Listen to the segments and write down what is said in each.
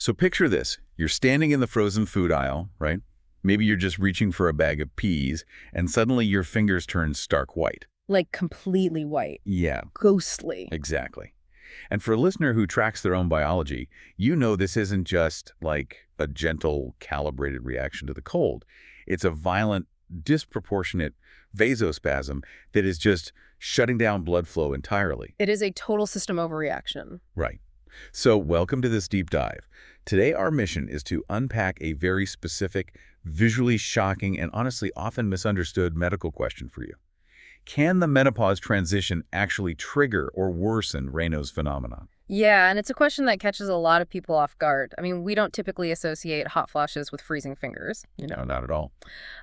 So picture this. You're standing in the frozen food aisle, right? Maybe you're just reaching for a bag of peas, and suddenly your fingers turn stark white. Like completely white. Yeah, Ghostly. exactly. And for a listener who tracks their own biology, you know this isn't just like a gentle, calibrated reaction to the cold. It's a violent, disproportionate vasospasm that is just shutting down blood flow entirely. It is a total system overreaction. Right. So welcome to this deep dive. Today our mission is to unpack a very specific, visually shocking, and honestly often misunderstood medical question for you. Can the menopause transition actually trigger or worsen Raynaud's phenomenon? Yeah, and it's a question that catches a lot of people off guard. I mean, we don't typically associate hot flashes with freezing fingers. No, not at all.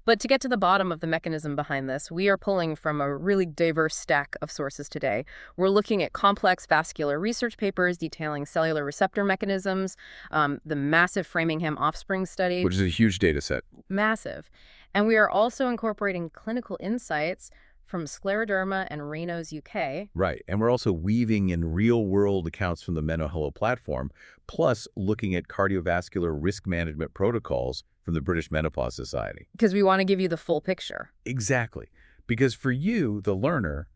But to get to the bottom of the mechanism behind this, we are pulling from a really diverse stack of sources today. We're looking at complex vascular research papers detailing cellular receptor mechanisms, the massive Framingham offspring study. Which is a huge data set. Massive. And we are also incorporating clinical insights from Scleroderma and Raynaud's UK. Right, and we're also weaving in real-world accounts from the MenoHello platform, plus looking at cardiovascular risk management protocols from the British Menopause Society. Because we want to give you the full picture. Exactly. Because for you, the learner,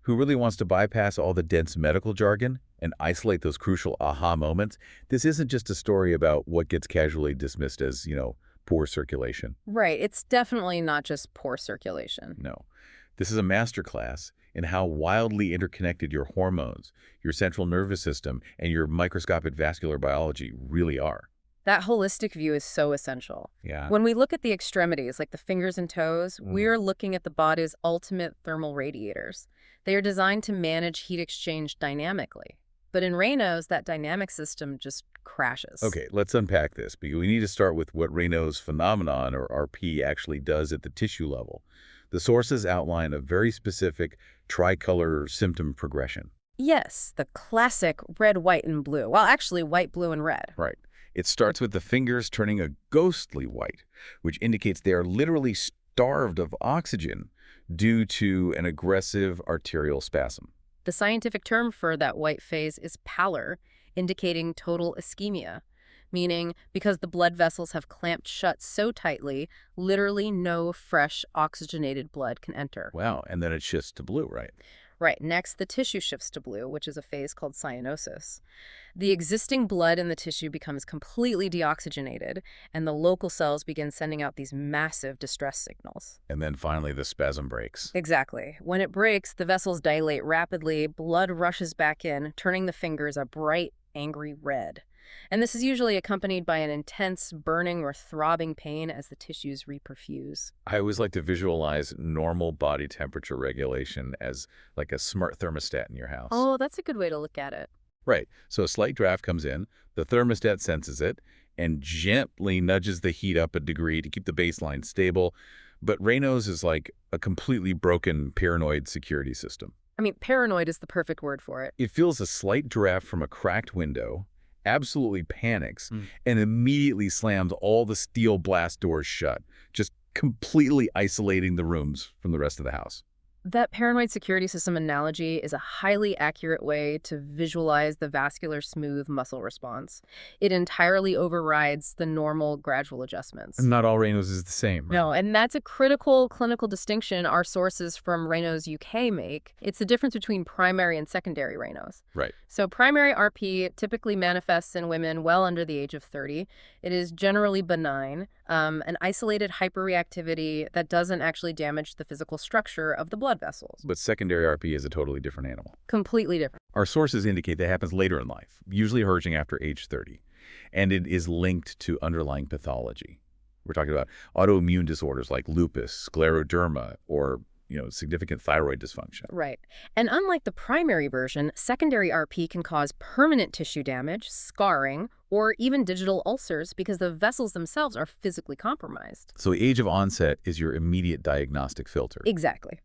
who really wants to bypass all the dense medical jargon and isolate those crucial aha moments, this isn't just a story about what gets casually dismissed as, poor circulation. Right. It's definitely not just poor circulation. No. This is a masterclass in how wildly interconnected your hormones, your central nervous system, and your microscopic vascular biology really are. That holistic view is so essential. Yeah. When we look at the extremities, like the fingers and toes, we're looking at the body's ultimate thermal radiators. They are designed to manage heat exchange dynamically. But in Raynaud's, that dynamic system just crashes. Okay, let's unpack this, because we need to start with what Raynaud's phenomenon, or RP, actually does at the tissue level. The sources outline a very specific tricolor symptom progression. Yes, the classic red, white, and blue. Well, actually, white, blue, and red. Right. It starts with the fingers turning a ghostly white, which indicates they are literally starved of oxygen due to an aggressive arterial spasm. The scientific term for that white phase is pallor, indicating total ischemia, meaning because the blood vessels have clamped shut so tightly, literally no fresh oxygenated blood can enter. Wow, and then it shifts to blue, right? Right. Next, the tissue shifts to blue, which is a phase called cyanosis. The existing blood in the tissue becomes completely deoxygenated, and the local cells begin sending out these massive distress signals. And then finally the spasm breaks. Exactly. When it breaks, the vessels dilate rapidly, blood rushes back in, turning the fingers a bright, angry red. And this is usually accompanied by an intense burning or throbbing pain as the tissues reperfuse. I always like to visualize normal body temperature regulation as like a smart thermostat in your house. Oh, that's a good way to look at it. Right. So a slight draft comes in, the thermostat senses it, and gently nudges the heat up a degree to keep the baseline stable. But Raynaud's is like a completely broken paranoid security system. I mean, paranoid is the perfect word for it. It feels a slight draft from a cracked window, absolutely panics, and immediately slams all the steel blast doors shut, just completely isolating the rooms from the rest of the house. That paranoid security system analogy is a highly accurate way to visualize the vascular smooth muscle response. It entirely overrides the normal gradual adjustments. And not all Raynaud's is the same. Right? No, and that's a critical clinical distinction our sources from Raynaud's UK make. It's the difference between primary and secondary Raynaud's. Right. So primary RP typically manifests in women well under the age of 30. It is generally benign, an isolated hyperreactivity that doesn't actually damage the physical structure of the blood vessels. But secondary RP is a totally different animal. Completely different. Our sources indicate that happens later in life, usually emerging after age 30, and it is linked to underlying pathology. We're talking about autoimmune disorders like lupus, scleroderma, or significant thyroid dysfunction. Right. And unlike the primary version, secondary RP can cause permanent tissue damage, scarring, or even digital ulcers because the vessels themselves are physically compromised. So age of onset is your immediate diagnostic filter. Exactly.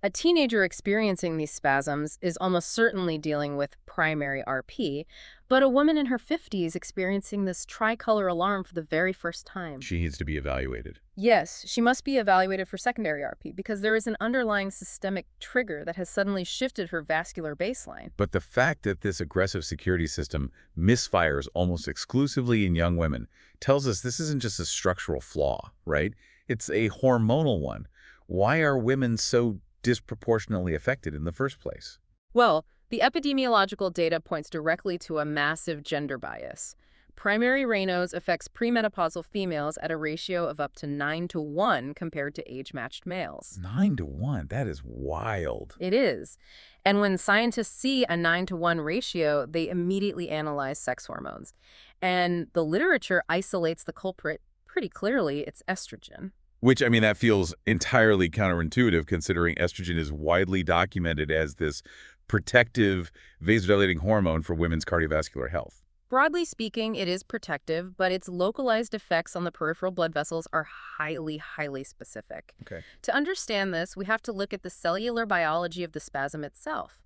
A teenager experiencing these spasms is almost certainly dealing with primary RP, but a woman in her 50s experiencing this tricolor alarm for the very first time. She needs to be evaluated. Yes, she must be evaluated for secondary RP because there is an underlying systemic trigger that has suddenly shifted her vascular baseline. But the fact that this aggressive security system misfires almost exclusively in young women tells us this isn't just a structural flaw, right? It's a hormonal one. Why are women so disproportionately affected in the first place? Well, the epidemiological data points directly to a massive gender bias. Primary Raynaud's affects premenopausal females at a ratio of up to 9-to-1 compared to age-matched males. 9-to-1, that is wild. It is. And when scientists see a 9-to-1 ratio, they immediately analyze sex hormones. And the literature isolates the culprit pretty clearly. It's estrogen. Which, I mean, that feels entirely counterintuitive considering estrogen is widely documented as this protective vasodilating hormone for women's cardiovascular health. Broadly speaking, it is protective, but its localized effects on the peripheral blood vessels are highly, highly specific. Okay. To understand this, we have to look at the cellular biology of the spasm itself.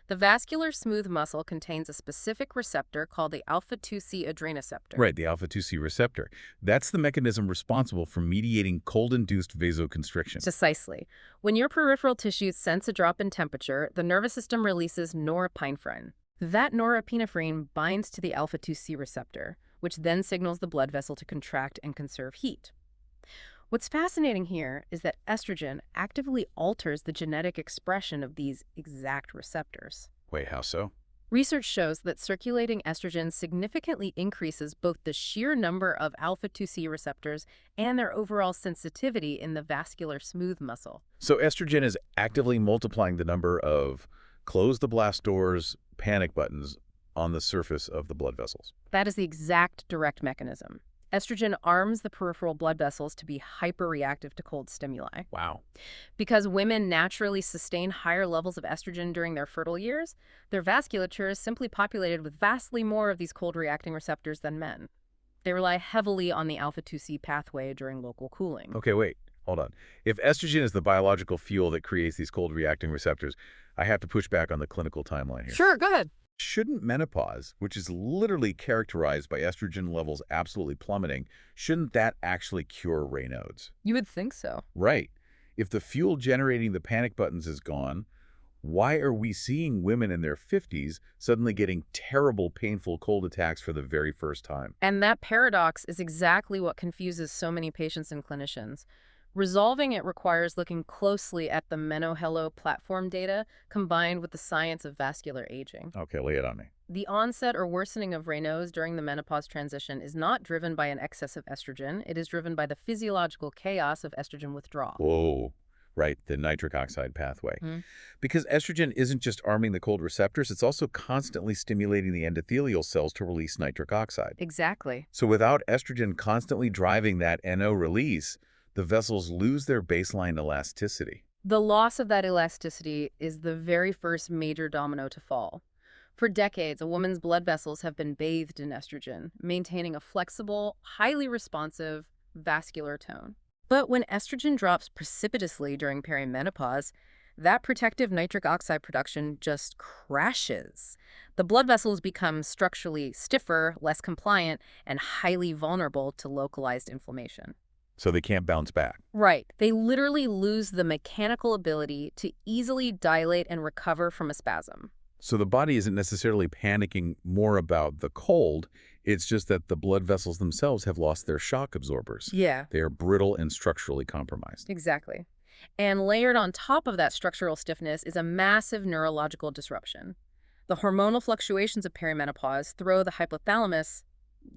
The vascular smooth muscle contains a specific receptor called the alpha-2C adrenoceptor. Right, the alpha-2C receptor. That's the mechanism responsible for mediating cold-induced vasoconstriction. Precisely. When your peripheral tissues sense a drop in temperature, the nervous system releases norepinephrine. That norepinephrine binds to the alpha-2C receptor, which then signals the blood vessel to contract and conserve heat. What's fascinating here is that estrogen actively alters the genetic expression of these exact receptors. Wait, how so? Research shows that circulating estrogen significantly increases both the sheer number of alpha-2C receptors and their overall sensitivity in the vascular smooth muscle. So estrogen is actively multiplying the number of close the blast doors, panic buttons on the surface of the blood vessels. That is the exact direct mechanism. Estrogen arms the peripheral blood vessels to be hyperreactive to cold stimuli. Wow. Because women naturally sustain higher levels of estrogen during their fertile years, their vasculature is simply populated with vastly more of these cold-reacting receptors than men. They rely heavily on the alpha-2C pathway during local cooling. Okay, wait. Hold on. If estrogen is the biological fuel that creates these cold-reacting receptors, I have to push back on the clinical timeline here. Sure, go ahead. Shouldn't menopause, which is literally characterized by estrogen levels absolutely plummeting, shouldn't that actually cure Raynaud's? You would think so. Right. If the fuel generating the panic buttons is gone, why are we seeing women in their 50s suddenly getting terrible, painful cold attacks for the very first time? And that paradox is exactly what confuses so many patients and clinicians. Resolving it requires looking closely at the MenoHello platform data combined with the science of vascular aging. Okay, lay it on me. The onset or worsening of Raynaud's during the menopause transition is not driven by an excess of estrogen. It is driven by the physiological chaos of estrogen withdrawal. Whoa. Right, the nitric oxide pathway. Because estrogen isn't just arming the cold receptors, it's also constantly stimulating the endothelial cells to release nitric oxide. Exactly. So without estrogen constantly driving that NO release, the vessels lose their baseline elasticity. The loss of that elasticity is the very first major domino to fall. For decades, a woman's blood vessels have been bathed in estrogen, maintaining a flexible, highly responsive vascular tone. But when estrogen drops precipitously during perimenopause, that protective nitric oxide production just crashes. The blood vessels become structurally stiffer, less compliant, and highly vulnerable to localized inflammation. So they can't bounce back. Right. They literally lose the mechanical ability to easily dilate and recover from a spasm. So the body isn't necessarily panicking more about the cold, it's just that the blood vessels themselves have lost their shock absorbers. Yeah. They are brittle and structurally compromised. Exactly. And layered on top of that structural stiffness is a massive neurological disruption. The hormonal fluctuations of perimenopause throw the hypothalamus,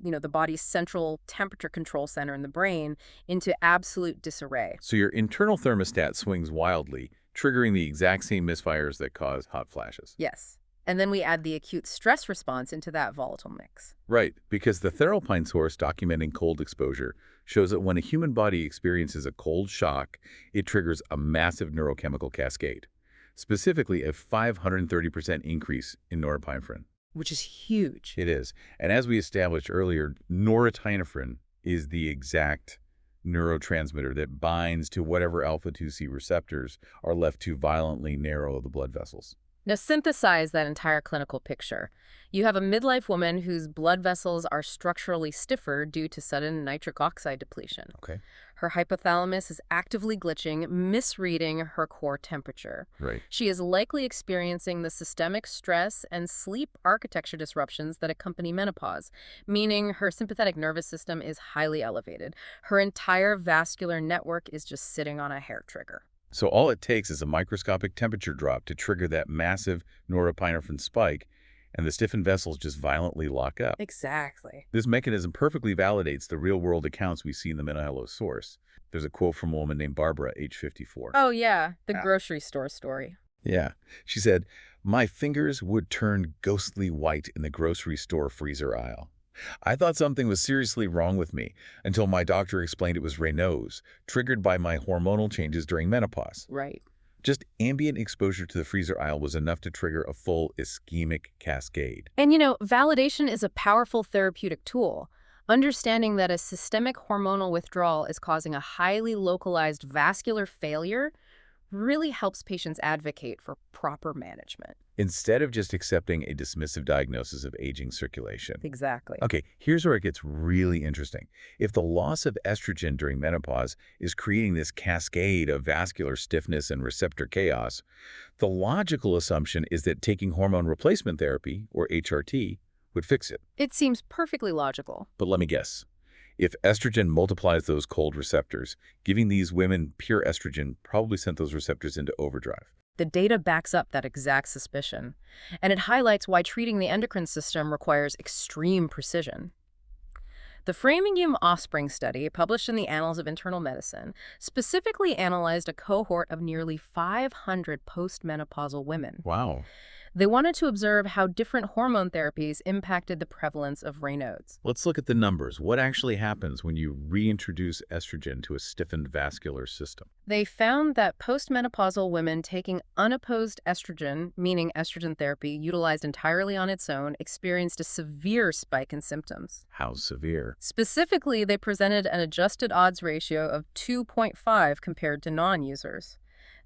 the body's central temperature control center in the brain, into absolute disarray. So your internal thermostat swings wildly, triggering the exact same misfires that cause hot flashes. Yes. And then we add the acute stress response into that volatile mix. Right, because the Theralpine source documenting cold exposure shows that when a human body experiences a cold shock, it triggers a massive neurochemical cascade, specifically a 530% increase in norepinephrine. Which is huge. It is. And as we established earlier, norepinephrine is the exact neurotransmitter that binds to whatever alpha-2C receptors are left to violently narrow the blood vessels. Now synthesize that entire clinical picture. You have a midlife woman whose blood vessels are structurally stiffer due to sudden nitric oxide depletion. Okay. Her hypothalamus is actively glitching, misreading her core temperature. Right. She is likely experiencing the systemic stress and sleep architecture disruptions that accompany menopause, meaning her sympathetic nervous system is highly elevated. Her entire vascular network is just sitting on a hair trigger. So all it takes is a microscopic temperature drop to trigger that massive norepinephrine spike, and the stiffened vessels just violently lock up. Exactly. This mechanism perfectly validates the real-world accounts we see in the Menopause source. There's a quote from a woman named Barbara, age 54. Oh, yeah, the Ah. grocery store story. Yeah. She said, "My fingers would turn ghostly white in the grocery store freezer aisle. I thought something was seriously wrong with me until my doctor explained it was Raynaud's, triggered by my hormonal changes during menopause. Right. Just ambient exposure to the freezer aisle was enough to trigger a full ischemic cascade." And validation is a powerful therapeutic tool. Understanding that a systemic hormonal withdrawal is causing a highly localized vascular failure really helps patients advocate for proper management. Instead of just accepting a dismissive diagnosis of aging circulation. Exactly. Okay, here's where it gets really interesting. If the loss of estrogen during menopause is creating this cascade of vascular stiffness and receptor chaos, the logical assumption is that taking hormone replacement therapy, or HRT, would fix it. It seems perfectly logical. But let me guess. If estrogen multiplies those cold receptors, giving these women pure estrogen probably sent those receptors into overdrive. The data backs up that exact suspicion, and it highlights why treating the endocrine system requires extreme precision. The Framingham Offspring study, published in the Annals of Internal Medicine, specifically analyzed a cohort of nearly 500 postmenopausal women. Wow. They wanted to observe how different hormone therapies impacted the prevalence of Raynaud's. Let's look at the numbers. What actually happens when you reintroduce estrogen to a stiffened vascular system? They found that postmenopausal women taking unopposed estrogen, meaning estrogen therapy utilized entirely on its own, experienced a severe spike in symptoms. How severe? Specifically, they presented an adjusted odds ratio of 2.5 compared to non-users.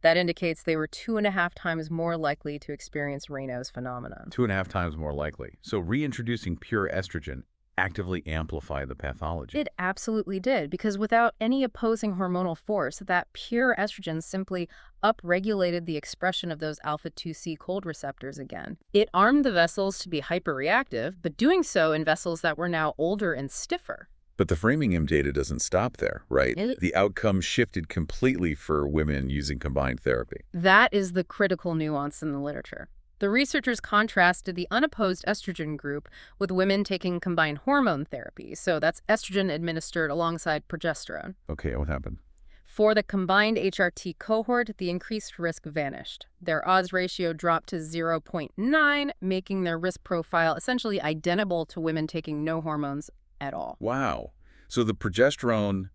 That indicates they were 2.5 times more likely to experience Raynaud's phenomenon. 2.5 times more likely. So reintroducing pure estrogen actively amplified the pathology. It absolutely did, because without any opposing hormonal force, that pure estrogen simply upregulated the expression of those alpha-2C cold receptors again. It armed the vessels to be hyperreactive, but doing so in vessels that were now older and stiffer. But the Framingham data doesn't stop there, right? The outcome shifted completely for women using combined therapy. That is the critical nuance in the literature. The researchers contrasted the unopposed estrogen group with women taking combined hormone therapy, so that's estrogen administered alongside progesterone. Okay, what happened? For the combined HRT cohort, the increased risk vanished. Their odds ratio dropped to 0.9, making their risk profile essentially identical to women taking no hormones at all. Wow. So the progesterone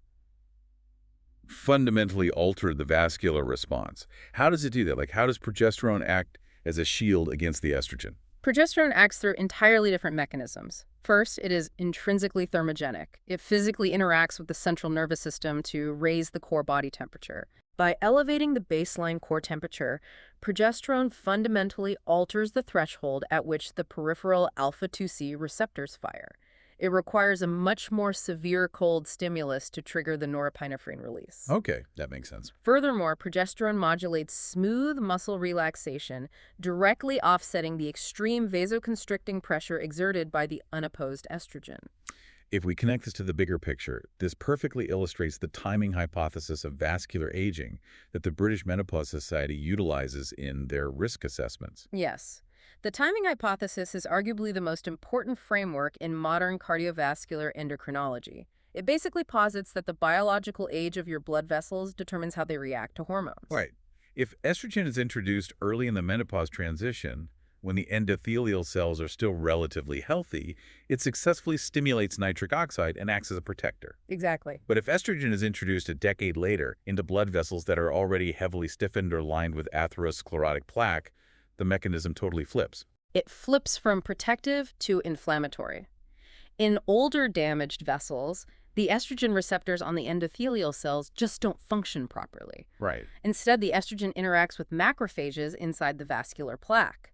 fundamentally altered the vascular response. How does it do that? Like, how does progesterone act as a shield against the estrogen? Progesterone acts through entirely different mechanisms. First, it is intrinsically thermogenic. It physically interacts with the central nervous system to raise the core body temperature. By elevating the baseline core temperature, progesterone fundamentally alters the threshold at which the peripheral alpha-2C receptors fire. It requires a much more severe cold stimulus to trigger the norepinephrine release. Okay, that makes sense. Furthermore, progesterone modulates smooth muscle relaxation, directly offsetting the extreme vasoconstricting pressure exerted by the unopposed estrogen. If we connect this to the bigger picture, this perfectly illustrates the timing hypothesis of vascular aging that the British Menopause Society utilizes in their risk assessments. Yes. The timing hypothesis is arguably the most important framework in modern cardiovascular endocrinology. It basically posits that the biological age of your blood vessels determines how they react to hormones. Right. If estrogen is introduced early in the menopause transition, when the endothelial cells are still relatively healthy, it successfully stimulates nitric oxide and acts as a protector. Exactly. But if estrogen is introduced a decade later into blood vessels that are already heavily stiffened or lined with atherosclerotic plaque, the mechanism totally flips. It flips from protective to inflammatory. In older damaged vessels, The estrogen receptors on the endothelial cells just don't function properly. Right. Instead, the estrogen interacts with macrophages inside the vascular plaque.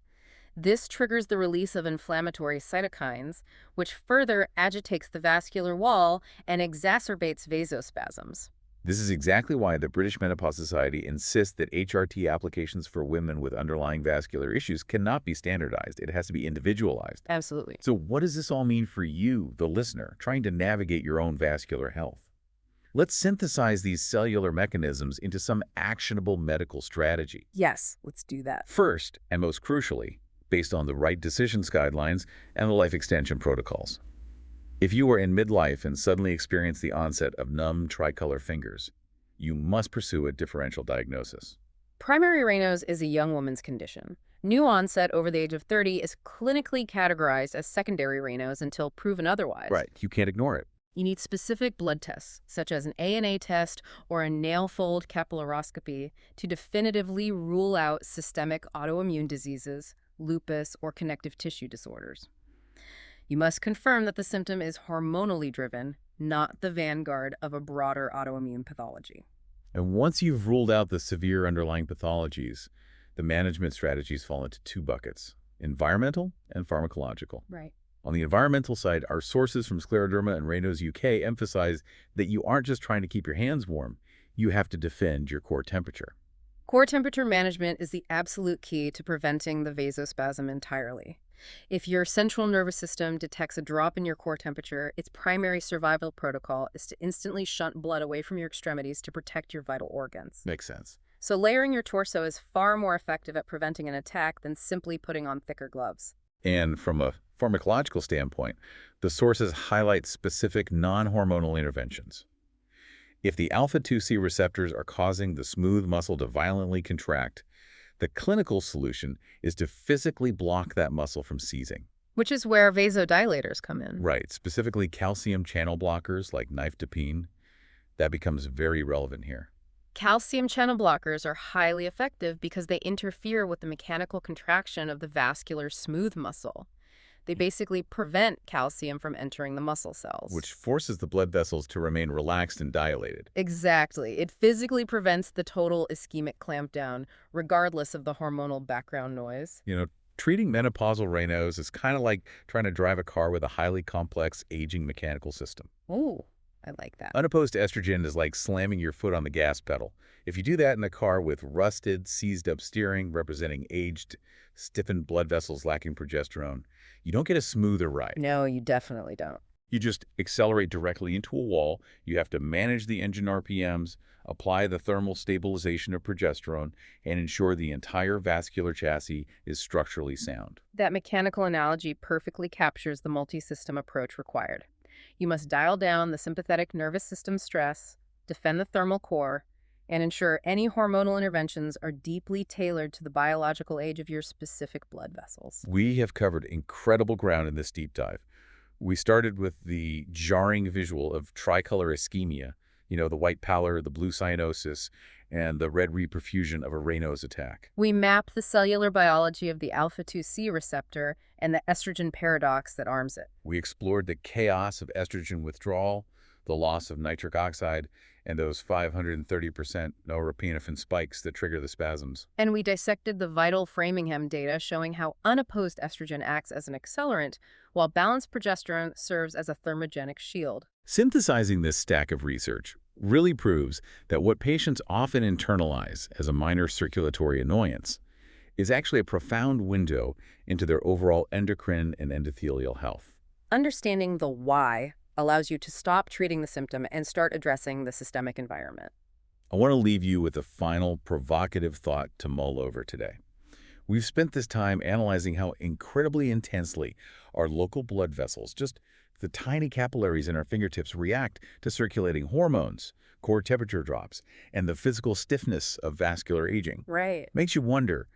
This triggers the release of inflammatory cytokines, which further agitates the vascular wall and exacerbates vasospasms. This is exactly why the British Menopause Society insists that HRT applications for women with underlying vascular issues cannot be standardized. It has to be individualized. Absolutely. So what does this all mean for you, the listener, trying to navigate your own vascular health? Let's synthesize these cellular mechanisms into some actionable medical strategy. Yes, let's do that. First, and most crucially, based on the right decisions guidelines and the life extension protocols. If you are in midlife and suddenly experience the onset of numb tricolor fingers, you must pursue a differential diagnosis. Primary Raynaud's is a young woman's condition. New onset over the age of 30 is clinically categorized as secondary Raynaud's until proven otherwise. Right, you can't ignore it. You need specific blood tests, such as an ANA test or a nail fold capillaroscopy, to definitively rule out systemic autoimmune diseases, lupus, or connective tissue disorders. You must confirm that the symptom is hormonally driven, not the vanguard of a broader autoimmune pathology. And once you've ruled out the severe underlying pathologies, the management strategies fall into two buckets: environmental and pharmacological. Right. On the environmental side, our sources from Scleroderma and Raynaud's UK emphasize that you aren't just trying to keep your hands warm, you have to defend your core temperature. Core temperature management is the absolute key to preventing the vasospasm entirely. If your central nervous system detects a drop in your core temperature, its primary survival protocol is to instantly shunt blood away from your extremities to protect your vital organs. Makes sense. So layering your torso is far more effective at preventing an attack than simply putting on thicker gloves. And from a pharmacological standpoint, the sources highlight specific non-hormonal interventions. If the alpha-2C receptors are causing the smooth muscle to violently contract, the clinical solution is to physically block that muscle from seizing. Which is where vasodilators come in. Right, specifically calcium channel blockers like nifedipine. That becomes very relevant here. Calcium channel blockers are highly effective because they interfere with the mechanical contraction of the vascular smooth muscle. They basically prevent calcium from entering the muscle cells. Which forces the blood vessels to remain relaxed and dilated. Exactly. It physically prevents the total ischemic clampdown, regardless of the hormonal background noise. Treating menopausal Raynaud's is kind of like trying to drive a car with a highly complex, aging mechanical system. Ooh, I like that. Unopposed estrogen is like slamming your foot on the gas pedal. If you do that in a car with rusted, seized-up steering, representing aged, stiffened blood vessels lacking progesterone, you don't get a smoother ride. No, you definitely don't. You just accelerate directly into a wall. You have to manage the engine RPMs, apply the thermal stabilization of progesterone, and ensure the entire vascular chassis is structurally sound. That mechanical analogy perfectly captures the multi-system approach required. You must dial down the sympathetic nervous system stress, defend the thermal core, and ensure any hormonal interventions are deeply tailored to the biological age of your specific blood vessels. We have covered incredible ground in this deep dive. We started with the jarring visual of tricolor ischemia, the white pallor, the blue cyanosis, and the red reperfusion of a Raynaud's attack. We map the cellular biology of the alpha-2C receptor and the estrogen paradox that arms it. We explored the chaos of estrogen withdrawal, the loss of nitric oxide, and those 530% norepinephrine spikes that trigger the spasms. And we dissected the vital Framingham data showing how unopposed estrogen acts as an accelerant, while balanced progesterone serves as a thermogenic shield. Synthesizing this stack of research really proves that what patients often internalize as a minor circulatory annoyance is actually a profound window into their overall endocrine and endothelial health. Understanding the why allows you to stop treating the symptom and start addressing the systemic environment. I want to leave you with a final provocative thought to mull over today. We've spent this time analyzing how incredibly intensely our local blood vessels, just the tiny capillaries in our fingertips, react to circulating hormones, core temperature drops, and the physical stiffness of vascular aging. Right. Makes you wonder,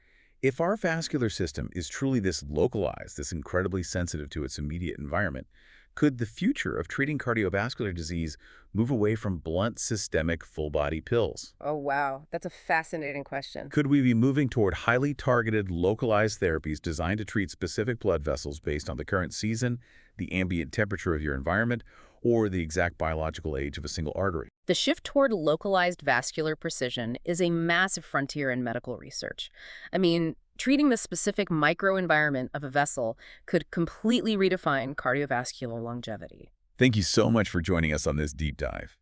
if our vascular system is truly this localized, this incredibly sensitive to its immediate environment, could the future of treating cardiovascular disease move away from blunt systemic full-body pills? Oh, wow. That's a fascinating question. Could we be moving toward highly targeted, localized therapies designed to treat specific blood vessels based on the current season, the ambient temperature of your environment, or the exact biological age of a single artery. The shift toward localized vascular precision is a massive frontier in medical research. I mean, treating the specific microenvironment of a vessel could completely redefine cardiovascular longevity. Thank you so much for joining us on this deep dive.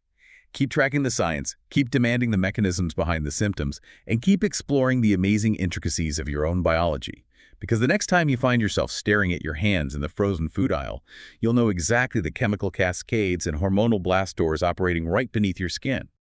Keep tracking the science, keep demanding the mechanisms behind the symptoms, and keep exploring the amazing intricacies of your own biology. Because the next time you find yourself staring at your hands in the frozen food aisle, you'll know exactly the chemical cascades and hormonal blast doors operating right beneath your skin.